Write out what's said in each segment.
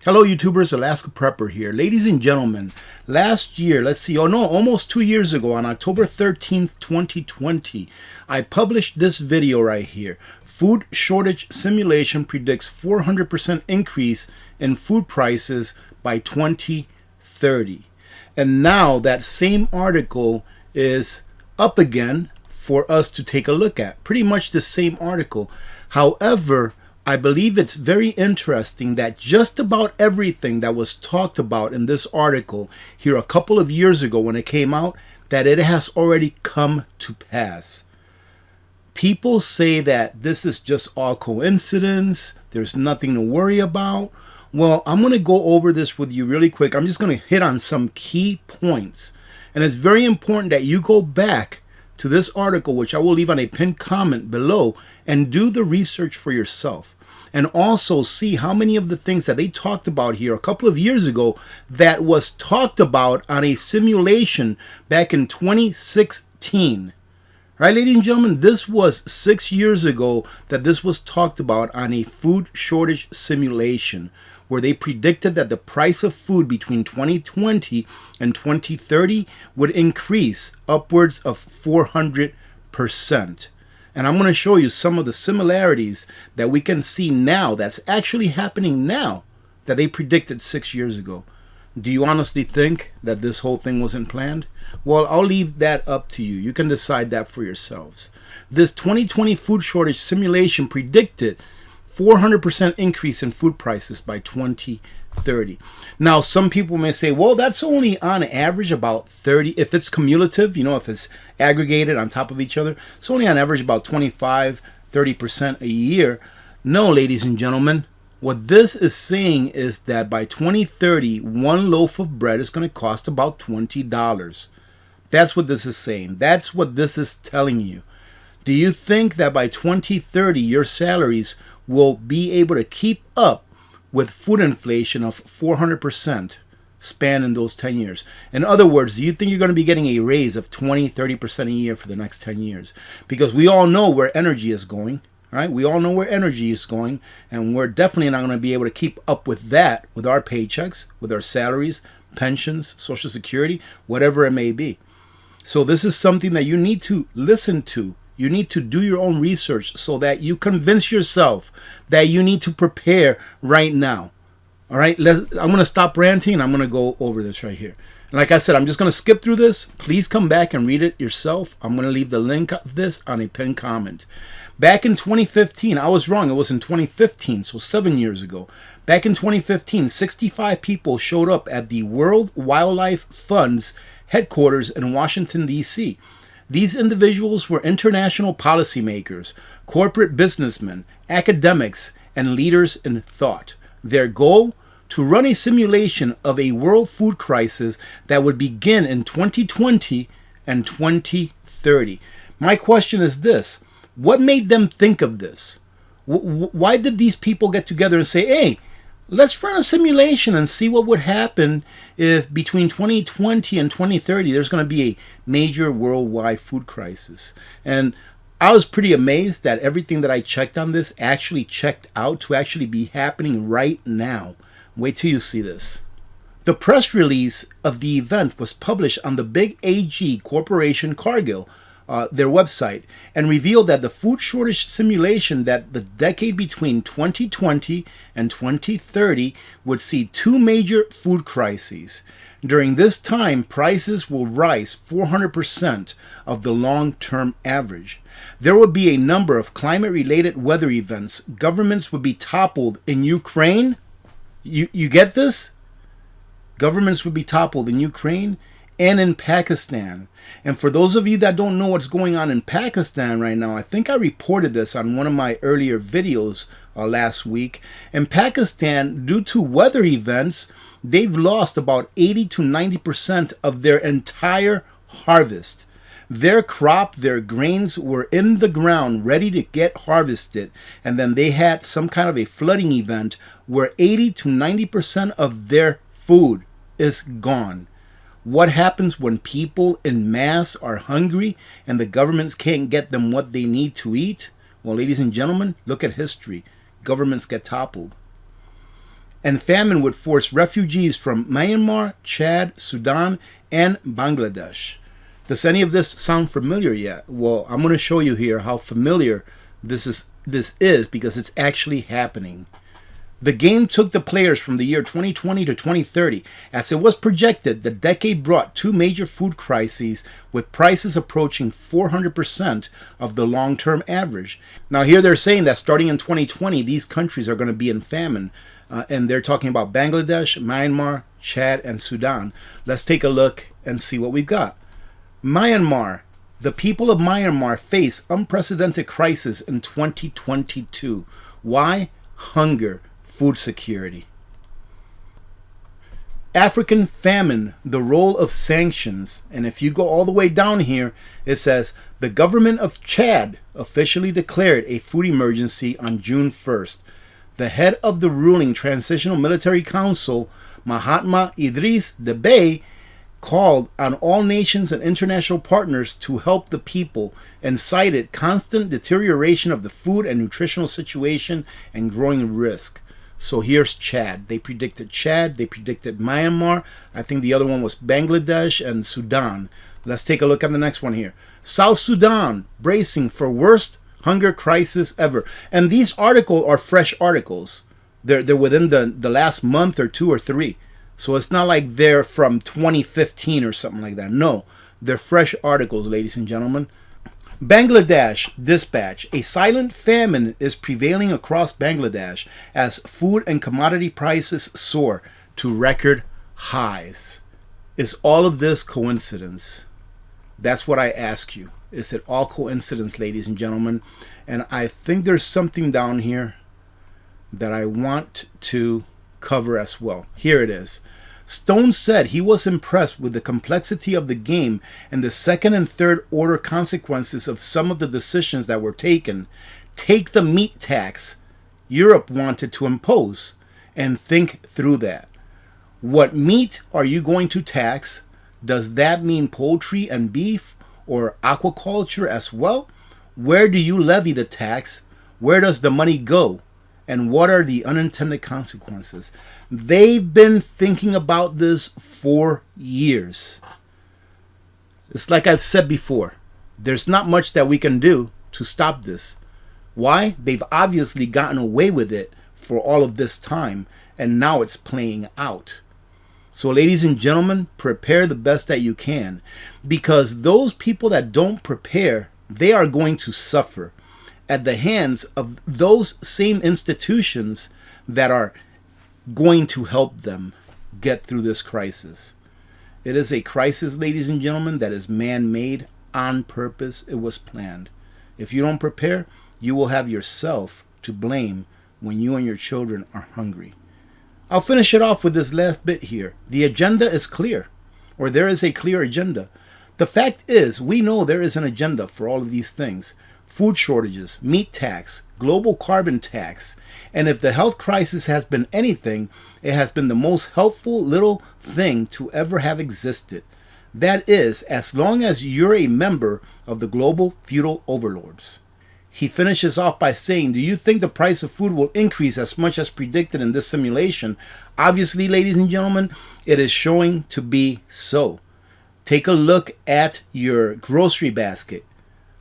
Hello YouTubers, Alaska Prepper here. Ladies and gentlemen, last year, almost 2 years ago on October 13th, 2020, I published this video right here. Food shortage simulation predicts 400% increase in food prices by 2030. And now that same article is up again for us to take a look at. Pretty much the same article. However, I believe it's very interesting that just about everything that was talked about in this article here a couple of years ago when it came out, that it has already come to pass. People say that this is just all coincidence, there's nothing to worry about. Well, I'm going to go over this with you really quick. I'm just going to hit on some key points. And it's very important that you go back to this article, which I will leave on a pinned comment below, and do the research for yourself. And also see how many of the things that they talked about here a couple of years ago that was talked about on a simulation back in 2016. Right, ladies and gentlemen, this was 6 years ago that this was talked about on a food shortage simulation where they predicted that the price of food between 2020 and 2030 would increase upwards of 400%. And I'm going to show you some of the similarities that we can see now that's actually happening now that they predicted 6 years ago. Do you honestly think that this whole thing wasn't planned? Well, I'll leave that up to you. You can decide that for yourselves. This 2020 food shortage simulation predicted 400% increase in food prices by 2030. Now, some people may say, well, that's only on average about 30. If it's cumulative, if it's aggregated on top of each other, it's only on average about 25, 30% a year. No, ladies and gentlemen, what this is saying is that by 2030, one loaf of bread is going to cost about $20. That's what this is saying. That's what this is telling you. Do you think that by 2030, your salaries will be able to keep up with food inflation of 400% span in those 10 years? In other words, do you think you're going to be getting a raise of 20, 30% a year for the next 10 years? Because we all know where energy is going, right? We all know where energy is going, and we're definitely not going to be able to keep up with that with our paychecks, with our salaries, pensions, Social Security, whatever it may be. So this is something that you need to listen to. You need to do your own research so that you convince yourself that you need to prepare right now. All right, I'm going to stop ranting and I'm going to go over this right here. Like I said, I'm just going to skip through this. Please come back and read it yourself. I'm going to leave the link of this on a pinned comment. Back in 2015, I was wrong. It was in 2015, so 7 years ago. Back in 2015, 65 people showed up at the World Wildlife Fund's headquarters in Washington, D.C. These individuals were international policymakers, corporate businessmen, academics, and leaders in thought. Their goal? To run a simulation of a world food crisis that would begin in 2020 and 2030. My question is this: what made them think of this? Why did these people get together and say, hey, let's run a simulation and see what would happen if between 2020 and 2030 there's going to be a major worldwide food crisis? And I was pretty amazed that everything that I checked on this actually checked out to actually be happening right now. Wait till you see this. The press release of the event was published on the Big AG Corporation Cargill, their website, and revealed that the food shortage simulation that the decade between 2020 and 2030 would see two major food crises. During this time, prices will rise 400% of the long-term average. There would be a number of climate-related weather events. Governments would be toppled in Ukraine. You get this? Governments would be toppled in Ukraine and in Pakistan. And for those of you that don't know what's going on in Pakistan right now, I think I reported this on one of my earlier videos last week. In Pakistan, due to weather events, they've lost about 80 to 90% of their entire harvest. Their crop, their grains were in the ground ready to get harvested, and then they had some kind of a flooding event where 80 to 90% of their food is gone. What happens when people in mass are hungry and the governments can't get them what they need to eat? Well, ladies and gentlemen, look at history. Governments get toppled. and famine would force refugees from Myanmar, Chad, Sudan, and Bangladesh. Does any of this sound familiar yet? Well, I'm going to show you here how familiar this is because it's actually happening. The game took the players from the year 2020 to 2030. As it was projected, the decade brought two major food crises with prices approaching 400% of the long-term average. Now here they're saying that starting in 2020, these countries are going to be in famine. And they're talking about Bangladesh, Myanmar, Chad, and Sudan. Let's take a look and see what we've got. Myanmar. The people of Myanmar face unprecedented crisis in 2022. Why? Hunger. Food security. African famine, the role of sanctions. And if you go all the way down here, it says the government of Chad officially declared a food emergency on June 1st. The head of the ruling Transitional Military Council, Mahatma Idris Deby, called on all nations and international partners to help the people and cited constant deterioration of the food and nutritional situation and growing risk. So here's Chad. They predicted Chad. They predicted Myanmar. I think the other one was Bangladesh and Sudan. Let's take a look at the next one here. South Sudan bracing for worst hunger crisis ever. And these articles are fresh articles. They're within the last month or two or three. So it's not like they're from 2015 or something like that. No, they're fresh articles, ladies and gentlemen. Bangladesh Dispatch. A silent famine is prevailing across Bangladesh as food and commodity prices soar to record highs. Is all of this coincidence? That's what I ask you. Is it all coincidence, ladies and gentlemen? And I think there's something down here that I want to cover as well. Here it is. Stone said he was impressed with the complexity of the game and the second and third order consequences of some of the decisions that were taken. Take the meat tax Europe wanted to impose and think through that. What meat are you going to tax? Does that mean poultry and beef or aquaculture as well? Where do you levy the tax? Where does the money go? And what are the unintended consequences? They've been thinking about this for years. It's like I've said before, there's not much that we can do to stop this. Why? They've obviously gotten away with it for all of this time, and now it's playing out. So ladies and gentlemen, prepare the best that you can, because those people that don't prepare, they are going to suffer at the hands of those same institutions that are going to help them get through this crisis. It is a crisis, ladies and gentlemen, that is man-made on purpose. It was planned. If you don't prepare, you will have yourself to blame when you and your children are hungry. I'll finish it off with this last bit here. The agenda is clear, or there is a clear agenda. The fact is, we know there is an agenda for all of these things. Food shortages, meat tax, global carbon tax. And if the health crisis has been anything, it has been the most helpful little thing to ever have existed. That is, as long as you're a member of the global feudal overlords. He finishes off by saying, do you think the price of food will increase as much as predicted in this simulation? Obviously, ladies and gentlemen, it is showing to be so. Take a look at your grocery basket.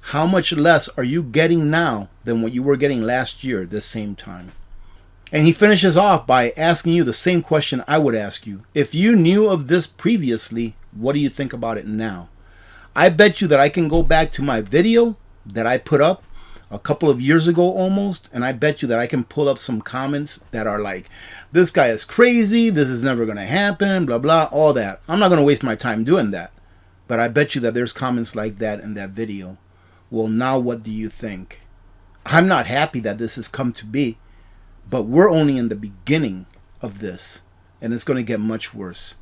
How much less are you getting now than what you were getting last year this same time? And he finishes off by asking you the same question I would ask you. If you knew of this previously, what do you think about it now? I bet you that I can go back to my video that I put up a couple of years ago almost, and I bet you that I can pull up some comments that are like, this guy is crazy, this is never going to happen, blah, blah, all that. I'm not going to waste my time doing that. But I bet you that there's comments like that in that video. Well, now what do you think? I'm not happy that this has come to be, but we're only in the beginning of this, and it's going to get much worse.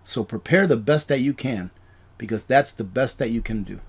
So prepare the best that you can, because that's the best that you can do.